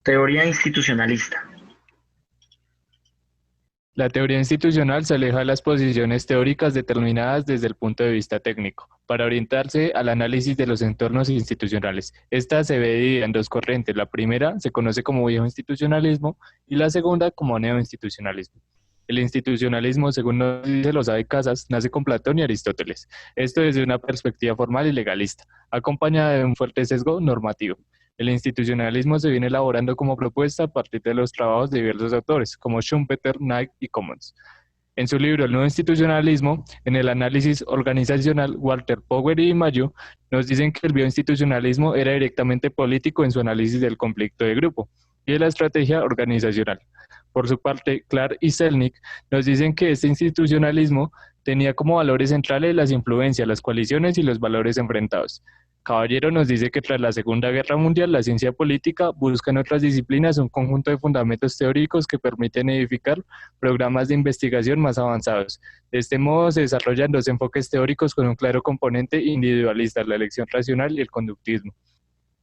Teoría institucionalista. La teoría institucional se aleja de las posiciones teóricas determinadas desde el punto de vista técnico, para orientarse al análisis de los entornos institucionales. Esta se ve dividida en dos corrientes. La primera se conoce como viejo institucionalismo y la segunda como neoinstitucionalismo. El institucionalismo, según nos dice Losada y Casas, nace con Platón y Aristóteles. Esto desde una perspectiva formal y legalista, acompañada de un fuerte sesgo normativo. El institucionalismo se viene elaborando como propuesta a partir de los trabajos de diversos autores, como Schumpeter, Knight y Commons. En su libro El nuevo institucionalismo, en el análisis organizacional, Walter Power y Mayo nos dicen que el bioinstitucionalismo era directamente político en su análisis del conflicto de grupo y de la estrategia organizacional. Por su parte, Clark y Selnick nos dicen que este institucionalismo tenía como valores centrales las influencias, las coaliciones y los valores enfrentados. Caballero nos dice que tras la Segunda Guerra Mundial, la ciencia política busca en otras disciplinas un conjunto de fundamentos teóricos que permiten edificar programas de investigación más avanzados. De este modo se desarrollan dos enfoques teóricos con un claro componente individualista, la elección racional y el conductismo.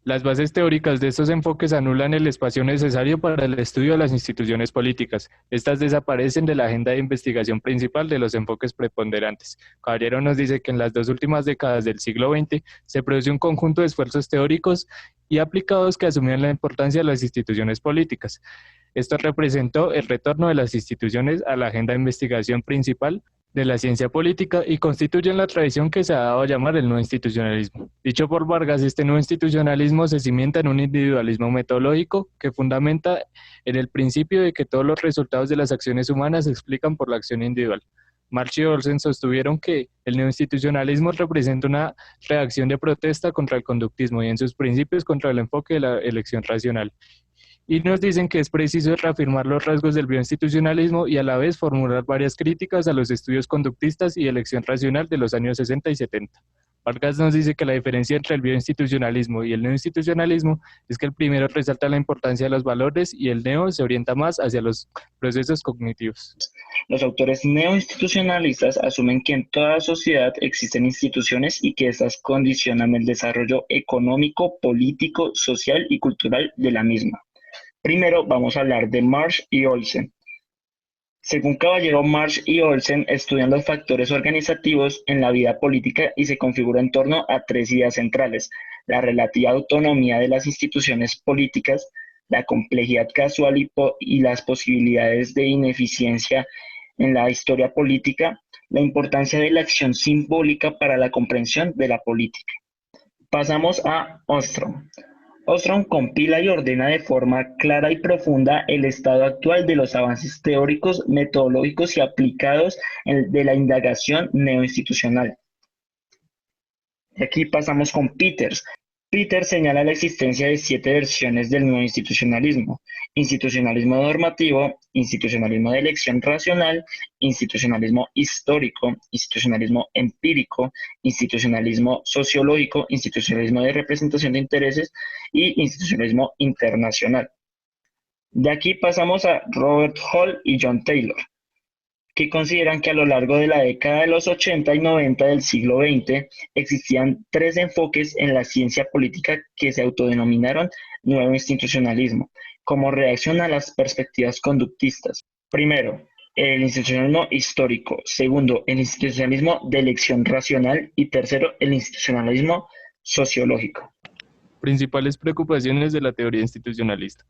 Las bases teóricas de estos enfoques anulan el espacio necesario para el estudio de las instituciones políticas. Estas desaparecen de la agenda de investigación principal de los enfoques preponderantes. Caballero nos dice que en las dos últimas décadas del siglo XX se produce un conjunto de esfuerzos teóricos y aplicados que asumían la importancia de las instituciones políticas. Esto representó el retorno de las instituciones a la agenda de investigación principal de la ciencia política y constituyen la tradición que se ha dado a llamar el nuevo institucionalismo. Dicho por Vargas, este nuevo institucionalismo se cimienta en un individualismo metodológico que fundamenta en el principio de que todos los resultados de las acciones humanas se explican por la acción individual. Marx y Olsen sostuvieron que el neoinstitucionalismo representa una reacción de protesta contra el conductismo y en sus principios contra el enfoque de la elección racional. Y nos dicen que es preciso reafirmar los rasgos del bioinstitucionalismo y a la vez formular varias críticas a los estudios conductistas y elección racional de los años 60 y 70. Vargas nos dice que la diferencia entre el bioinstitucionalismo y el neoinstitucionalismo es que el primero resalta la importancia de los valores y el neo se orienta más hacia los procesos cognitivos. Los autores neoinstitucionalistas asumen que en toda sociedad existen instituciones y que éstas condicionan el desarrollo económico, político, social y cultural de la misma. Primero vamos a hablar de Marsh y Olsen. Según Caballero, Marsh y Olsen estudian los factores organizativos en la vida política y se configura en torno a tres ideas centrales: la relativa autonomía de las instituciones políticas, la complejidad casual y las posibilidades de ineficiencia en la historia política, la importancia de la acción simbólica para la comprensión de la política. Pasamos a Ostrom. Ostrom compila y ordena de forma clara y profunda el estado actual de los avances teóricos, metodológicos y aplicados de la indagación neoinstitucional. Aquí pasamos con Peters. Peters señala la existencia de 7 versiones del nuevo institucionalismo: institucionalismo normativo, institucionalismo de elección racional, institucionalismo histórico, institucionalismo empírico, institucionalismo sociológico, institucionalismo de representación de intereses y institucionalismo internacional. De aquí pasamos a Robert Hall y John Taylor, que consideran que a lo largo de la década de los 80 y 90 del siglo XX existían 3 enfoques en la ciencia política que se autodenominaron nuevo institucionalismo, como reacción a las perspectivas conductistas. Primero, el institucionalismo histórico; segundo, el institucionalismo de elección racional; y tercero, el institucionalismo sociológico. Principales preocupaciones de la teoría institucionalista.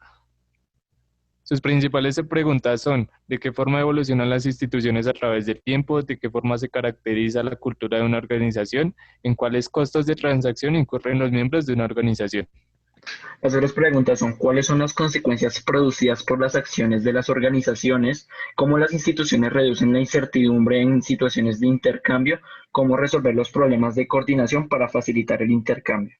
Sus principales preguntas son: ¿de qué forma evolucionan las instituciones a través del tiempo? ¿De qué forma se caracteriza la cultura de una organización? ¿En cuáles costos de transacción incurren los miembros de una organización? Las otras preguntas son: ¿cuáles son las consecuencias producidas por las acciones de las organizaciones? ¿Cómo las instituciones reducen la incertidumbre en situaciones de intercambio? ¿Cómo resolver los problemas de coordinación para facilitar el intercambio?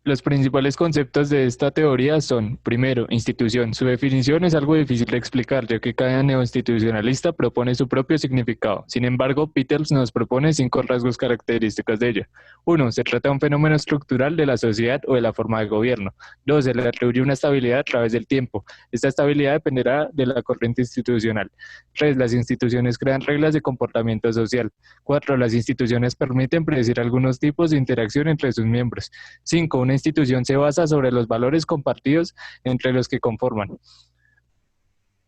Los principales conceptos de esta teoría son: primero, institución. Su definición es algo difícil de explicar, ya que cada neoinstitucionalista propone su propio significado. Sin embargo, Peters nos propone 5 rasgos característicos de ella. 1. Se trata de un fenómeno estructural de la sociedad o de la forma de gobierno. 2. Se le atribuye una estabilidad a través del tiempo. Esta estabilidad dependerá de la corriente institucional. 3. Las instituciones crean reglas de comportamiento social. 4. Las instituciones permiten predecir algunos tipos de interacción entre sus miembros. 5. una institución se basa sobre los valores compartidos entre los que conforman.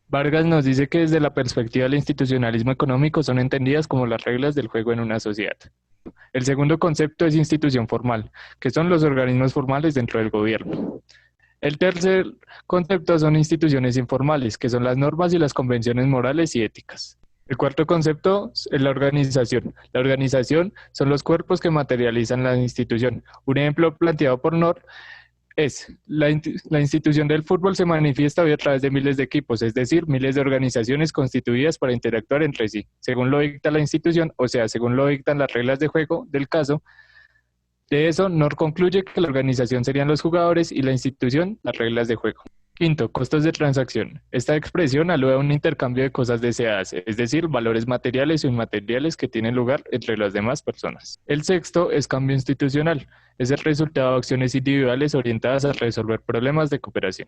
Vargas nos dice que desde la perspectiva del institucionalismo económico son entendidas como las reglas del juego en una sociedad. El segundo concepto es institución formal, que son los organismos formales dentro del gobierno. El tercer concepto son instituciones informales, que son las normas y las convenciones morales y éticas. El cuarto concepto es la organización. La organización son los cuerpos que materializan la institución. Un ejemplo planteado por Nor es la institución del fútbol se manifiesta hoy a través de miles de equipos, es decir, miles de organizaciones constituidas para interactuar entre sí, según lo dicta la institución, o sea, según lo dictan las reglas de juego del caso. De eso, Nor concluye que la organización serían los jugadores y la institución las reglas de juego. Quinto, costos de transacción. Esta expresión alude a un intercambio de cosas deseadas, es decir, valores materiales o inmateriales que tienen lugar entre las demás personas. El sexto es cambio institucional. Es el resultado de acciones individuales orientadas a resolver problemas de cooperación.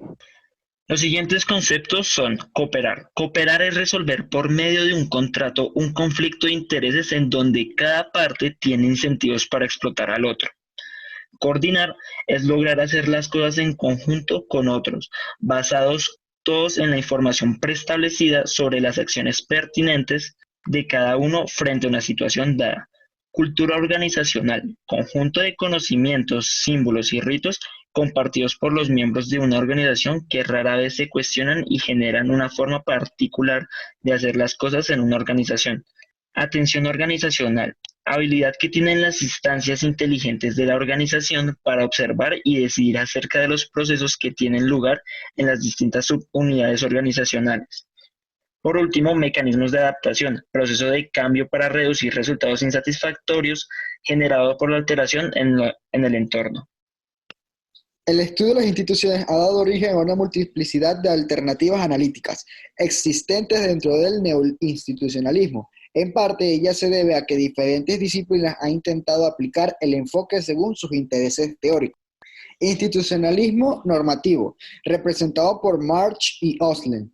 Los siguientes conceptos son cooperar. Cooperar es resolver por medio de un contrato un conflicto de intereses en donde cada parte tiene incentivos para explotar al otro. Coordinar es lograr hacer las cosas en conjunto con otros, basados todos en la información preestablecida sobre las acciones pertinentes de cada uno frente a una situación dada. Cultura organizacional, conjunto de conocimientos, símbolos y ritos compartidos por los miembros de una organización que rara vez se cuestionan y generan una forma particular de hacer las cosas en una organización. Atención organizacional, habilidad que tienen las instancias inteligentes de la organización para observar y decidir acerca de los procesos que tienen lugar en las distintas subunidades organizacionales. Por último, mecanismos de adaptación, proceso de cambio para reducir resultados insatisfactorios generados por la alteración en el entorno. El estudio de las instituciones ha dado origen a una multiplicidad de alternativas analíticas existentes dentro del neoinstitucionalismo. En parte, ella se debe a que diferentes disciplinas han intentado aplicar el enfoque según sus intereses teóricos. Institucionalismo normativo, representado por March y Oslen.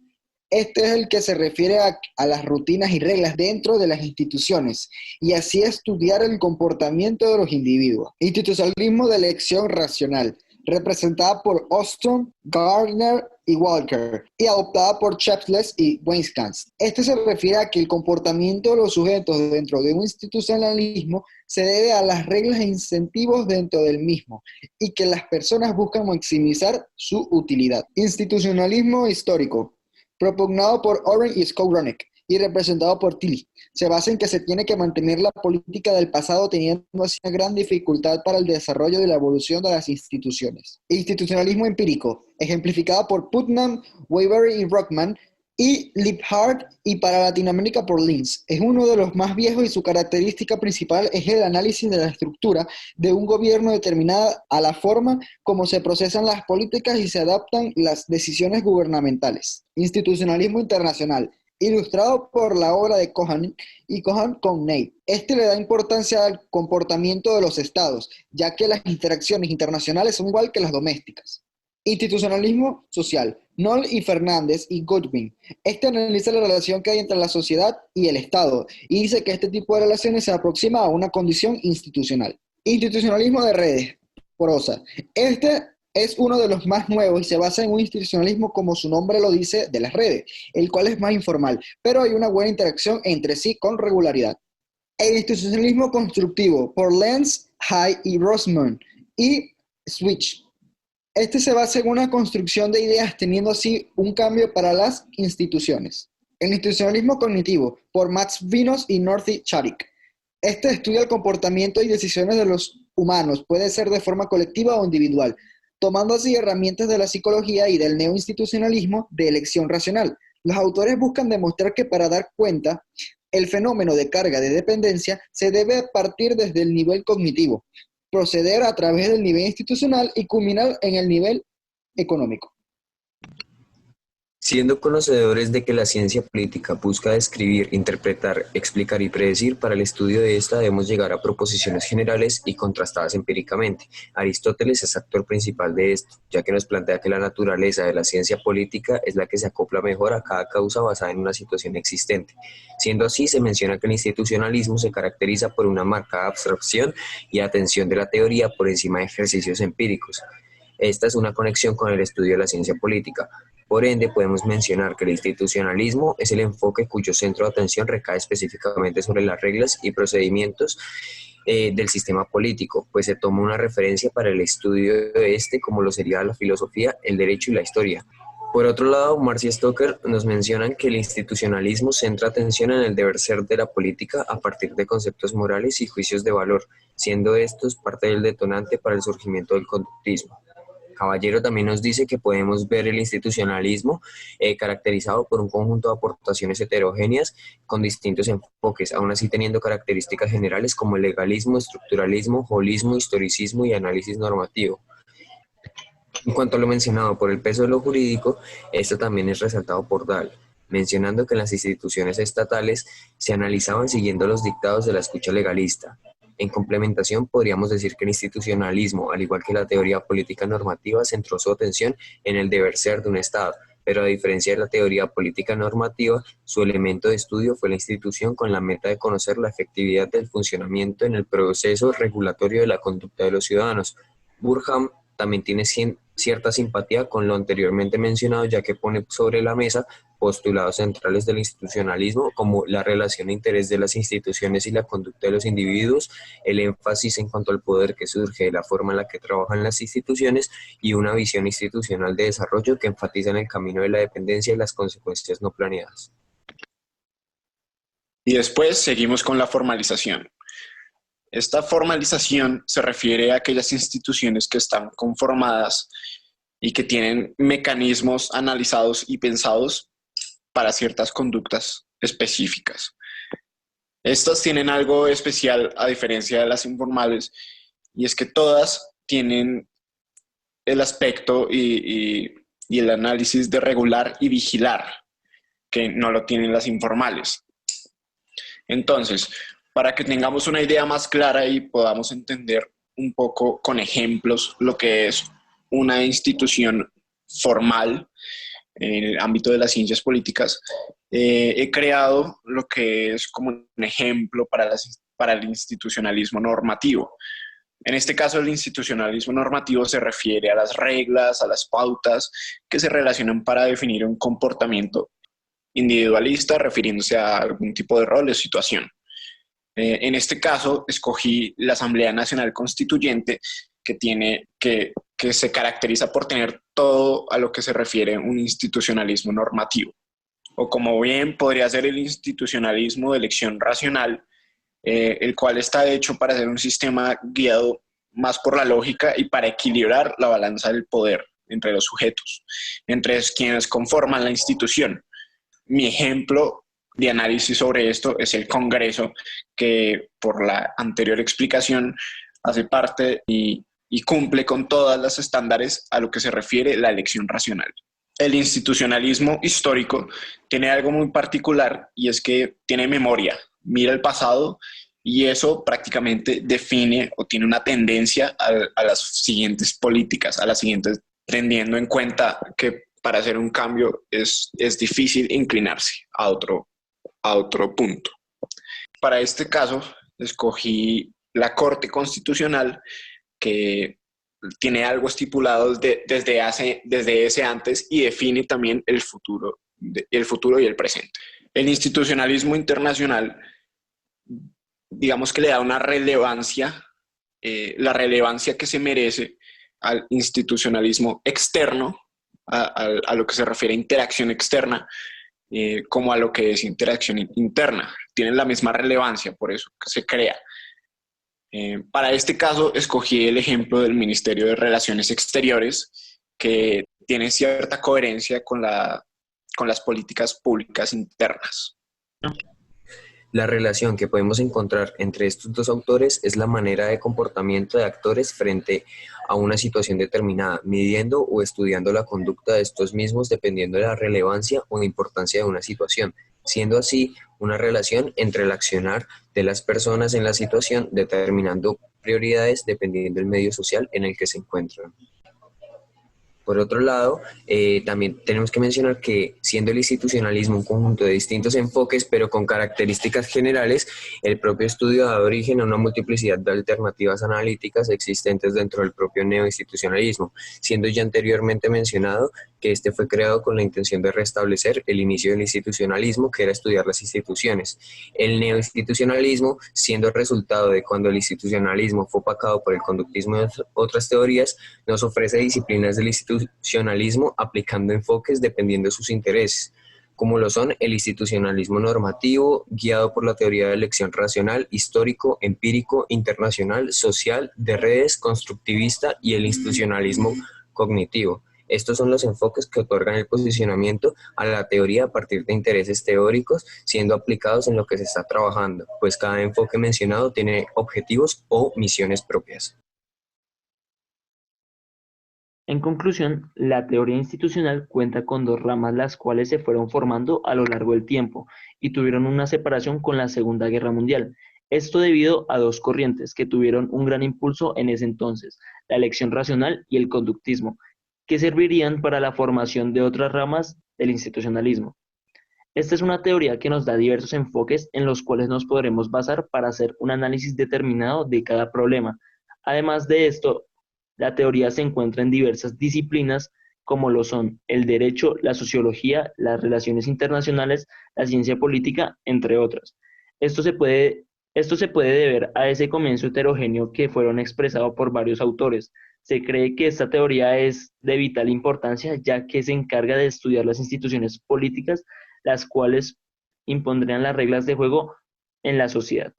Este es el que se refiere a las rutinas y reglas dentro de las instituciones, y así estudiar el comportamiento de los individuos. Institucionalismo de elección racional, representada por Ostrom, Gardner y Walker, y adoptada por Chaples y Weisskantz. Este se refiere a que el comportamiento de los sujetos dentro de un institucionalismo se debe a las reglas e incentivos dentro del mismo, y que las personas buscan maximizar su utilidad. Institucionalismo histórico, propugnado por Oren y Skowronek, y representado por Tilly, se basa en que se tiene que mantener la política del pasado teniendo así una gran dificultad para el desarrollo de la evolución de las instituciones. Institucionalismo empírico, ejemplificado por Putnam, Waybury y Rockman, y Liebhardt, y para Latinoamérica por Linz. Es uno de los más viejos y su característica principal es el análisis de la estructura de un gobierno determinada a la forma como se procesan las políticas y se adaptan las decisiones gubernamentales. Institucionalismo internacional, ilustrado por la obra de Cohan y Cohan con Ney. Este le da importancia al comportamiento de los estados, ya que las interacciones internacionales son igual que las domésticas. Institucionalismo social, Knoll y Fernández y Goodwin. Este analiza la relación que hay entre la sociedad y el Estado y dice que este tipo de relaciones se aproxima a una condición institucional. Institucionalismo de redes, Porosa. Este es uno de los más nuevos y se basa en un institucionalismo, como su nombre lo dice, de las redes, el cual es más informal, pero hay una buena interacción entre sí con regularidad. El institucionalismo constructivo, por Lenz, Hay y Rossmann, y Switch. Este se basa en una construcción de ideas teniendo así un cambio para las instituciones. El institucionalismo cognitivo, por Max Vinos y Northy Charik. Este estudia el comportamiento y decisiones de los humanos, puede ser de forma colectiva o individual, tomando así herramientas de la psicología y del neoinstitucionalismo de elección racional. Los autores buscan demostrar que para dar cuenta, el fenómeno de carga de dependencia se debe partir desde el nivel cognitivo, proceder a través del nivel institucional y culminar en el nivel económico. Siendo conocedores de que la ciencia política busca describir, interpretar, explicar y predecir, para el estudio de esta debemos llegar a proposiciones generales y contrastadas empíricamente. Aristóteles es actor principal de esto, ya que nos plantea que la naturaleza de la ciencia política es la que se acopla mejor a cada causa basada en una situación existente. Siendo así, se menciona que el institucionalismo se caracteriza por una marcada abstracción y atención de la teoría por encima de ejercicios empíricos. Esta es una conexión con el estudio de la ciencia política. Por ende, podemos mencionar que el institucionalismo es el enfoque cuyo centro de atención recae específicamente sobre las reglas y procedimientos del sistema político, pues se toma una referencia para el estudio de este como lo sería la filosofía, el derecho y la historia. Por otro lado, Marx y Stoker nos mencionan que el institucionalismo centra atención en el deber ser de la política a partir de conceptos morales y juicios de valor, siendo estos parte del detonante para el surgimiento del conductismo. Caballero también nos dice que podemos ver el institucionalismo caracterizado por un conjunto de aportaciones heterogéneas con distintos enfoques, aún así teniendo características generales como el legalismo, estructuralismo, holismo, historicismo y análisis normativo. En cuanto a lo mencionado por el peso de lo jurídico, esto también es resaltado por Dahl, mencionando que las instituciones estatales se analizaban siguiendo los dictados de la escucha legalista. En complementación, podríamos decir que el institucionalismo, al igual que la teoría política normativa, centró su atención en el deber ser de un Estado, pero a diferencia de la teoría política normativa, su elemento de estudio fue la institución con la meta de conocer la efectividad del funcionamiento en el proceso regulatorio de la conducta de los ciudadanos. Burham también tiene cierta simpatía con lo anteriormente mencionado, ya que pone sobre la mesa postulados centrales del institucionalismo como la relación de interés de las instituciones y la conducta de los individuos, el énfasis en cuanto al poder que surge de la forma en la que trabajan las instituciones y una visión institucional de desarrollo que enfatiza en el camino de la dependencia y las consecuencias no planeadas. Y después seguimos con la formalización. Esta formalización se refiere a aquellas instituciones que están conformadas y que tienen mecanismos analizados y pensados para ciertas conductas específicas. Estas tienen algo especial a diferencia de las informales, y es que todas tienen el aspecto y el análisis de regular y vigilar, que no lo tienen las informales. Entonces, para que tengamos una idea más clara y podamos entender un poco con ejemplos lo que es una institución formal en el ámbito de las ciencias políticas, he creado lo que es como un ejemplo para el institucionalismo normativo. En este caso, el institucionalismo normativo se refiere a las reglas, a las pautas que se relacionan para definir un comportamiento individualista refiriéndose a algún tipo de rol o situación. En este caso, escogí la Asamblea Nacional Constituyente, que se caracteriza por tener todo a lo que se refiere a un institucionalismo normativo. O como bien podría ser el institucionalismo de elección racional, el cual está hecho para ser un sistema guiado más por la lógica y para equilibrar la balanza del poder entre los sujetos, entre quienes conforman la institución. Mi ejemplo de análisis sobre esto es el Congreso, que por la anterior explicación hace parte y cumple con todos los estándares a lo que se refiere la elección racional. El institucionalismo histórico tiene algo muy particular, y es que tiene memoria, mira el pasado, y eso prácticamente define o tiene una tendencia a las siguientes políticas, a las siguientes, teniendo en cuenta que para hacer un cambio es difícil inclinarse a otro punto. Para este caso, escogí la Corte Constitucional, que tiene algo estipulado desde ese antes y define también el futuro y el presente. El institucionalismo internacional, digamos que le da una relevancia, la relevancia que se merece al institucionalismo externo, a lo que se refiere a interacción externa, como a lo que es interacción interna. Tienen la misma relevancia, por eso que se crea. Para este caso, escogí el ejemplo del Ministerio de Relaciones Exteriores, que tiene cierta coherencia con las políticas públicas internas. La relación que podemos encontrar entre estos dos autores es la manera de comportamiento de actores frente a una situación determinada, midiendo o estudiando la conducta de estos mismos dependiendo de la relevancia o importancia de una situación, siendo así una relación entre el accionar de las personas en la situación, determinando prioridades dependiendo del medio social en el que se encuentran. Por otro lado, también tenemos que mencionar que siendo el institucionalismo un conjunto de distintos enfoques, pero con características generales, el propio estudio da origen a una multiplicidad de alternativas analíticas existentes dentro del propio neoinstitucionalismo, siendo ya anteriormente mencionado que este fue creado con la intención de restablecer el inicio del institucionalismo, que era estudiar las instituciones. El neoinstitucionalismo, siendo el resultado de cuando el institucionalismo fue opacado por el conductismo y otras teorías, nos ofrece disciplinas del institucionalismo aplicando enfoques dependiendo de sus intereses, como lo son el institucionalismo normativo, guiado por la teoría de elección racional, histórico, empírico, internacional, social, de redes, constructivista y el institucionalismo cognitivo. Estos son los enfoques que otorgan el posicionamiento a la teoría a partir de intereses teóricos siendo aplicados en lo que se está trabajando, pues cada enfoque mencionado tiene objetivos o misiones propias. En conclusión, la teoría institucional cuenta con dos ramas las cuales se fueron formando a lo largo del tiempo y tuvieron una separación con la Segunda Guerra Mundial. Esto debido a dos corrientes que tuvieron un gran impulso en ese entonces, la elección racional y el conductismo, que servirían para la formación de otras ramas del institucionalismo. Esta es una teoría que nos da diversos enfoques en los cuales nos podremos basar para hacer un análisis determinado de cada problema. Además de esto, la teoría se encuentra en diversas disciplinas como lo son el derecho, la sociología, las relaciones internacionales, la ciencia política, entre otras. Esto se puede, esto se puede deber a ese comienzo heterogéneo que fueron expresados por varios autores. Se cree que esta teoría es de vital importancia ya que se encarga de estudiar las instituciones políticas, las cuales impondrían las reglas de juego en la sociedad.